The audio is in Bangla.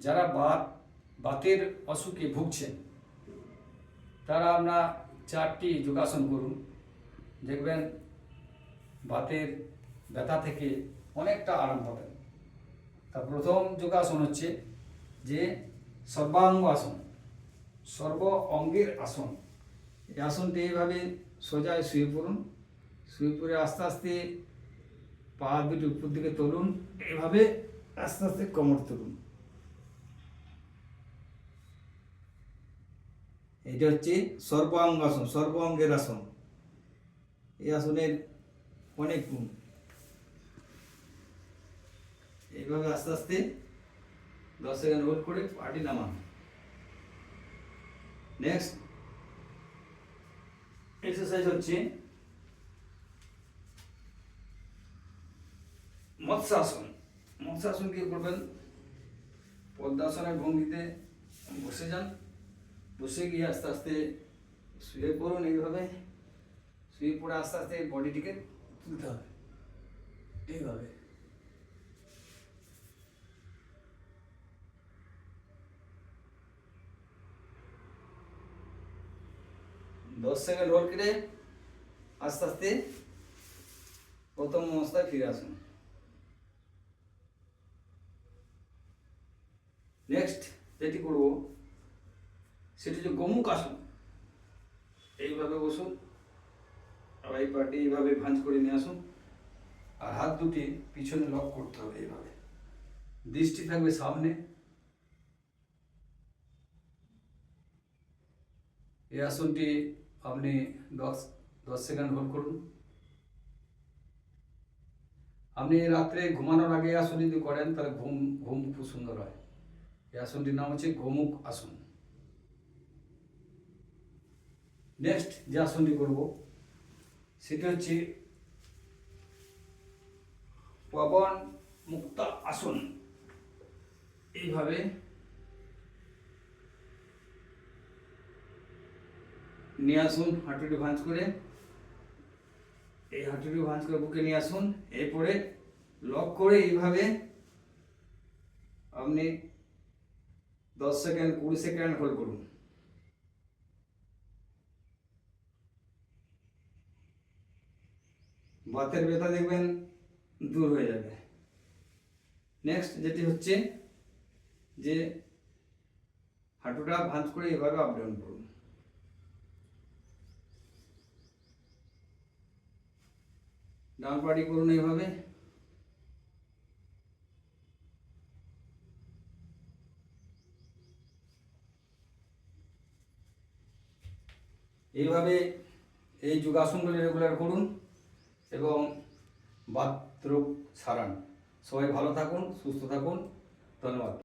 যারা বাতের অসুখে ভুগছেন তারা আমরা 4টি যোগাসন করুন, দেখবেন বাতের ব্যথা থেকে অনেকটা আরাম পাবেন। তা প্রথম যোগাসন হচ্ছে যে সর্বাঙ্গ আসন, সর্ব অঙ্গের আসন। এই আসনটি এইভাবে সোজা শুয়ে পড়ুন, শুয়ে পড়ে আস্তে আস্তে পা দুটি উপর দিকে তুলুন, এইভাবে আস্তে আস্তে কোমর তুলুন। এটা হচ্ছে সর্বাঙ্গ আসন, সর্ব অঙ্গের আসন। এই আসনের অনেক গুণ। এইভাবে আস্তে আস্তে 10 সেকেন্ড হোল্ড করে পাটি নামান। নেক্সট এক্সারসাইজ হচ্ছে মৎস্যাসন। মৎস্যাসন কি করবেন, পদ্মাসনের ভঙ্গিতে বসে যান, বসে গিয়ে আস্তে আস্তে শুয়ে পড়ুন। এইভাবে শুয়ে পড়ে আস্তে আস্তে বডিটিকে তুলতে হবে, এইভাবে। দশ সেকেন্ড হোল্ড করে আস্তে আস্তে প্রথম অবস্থায় ফিরে আসুন। নেক্সট যেটি করব সেটি হচ্ছে গোমুখ আসন। এইভাবে বসুন, আর এই পাটি এইভাবে ভাঁজ করে নিয়ে আসুন, আর হাত দুটি পিছনে লক করতে হবে। এইভাবে দৃষ্টি থাকবে সামনে। এই আসনটি আপনি 10 সেকেন্ড হোল্ড করুন। আপনি রাত্রে ঘুমানোর আগে আসন যদি করেন তাহলে ঘুম খুব সুন্দর হয়। এই আসনটির নাম হচ্ছে গোমুখ আসন। নেক্সট যে আসনটি করব সেটি হচ্ছে পবন মুক্ত আসন। এইভাবে নিয়ে আসুন, হাঁটুটি ভাঁজ করে, এই হাঁটুটি ভাঁজ করে বুকে নিয়ে আসুন। এরপরে লক করে এইভাবে আপনি 10 সেকেন্ড 20 সেকেন্ড হোল্ড করুন। বাতের ব্যথা দেখবেন দূর হয়ে যাবে। নেক্সট যেটি হচ্ছে যে হাঁটুটা ভাঁজ করে এভাবে আপ ডাউন করুন। ডাউন পাটি করুন এইভাবে। এইভাবে এই যোগাসনগুলি রেগুলার করুন এবং বাত রোগ সারান। সবাই ভালো থাকুন, সুস্থ থাকুন। ধন্যবাদ।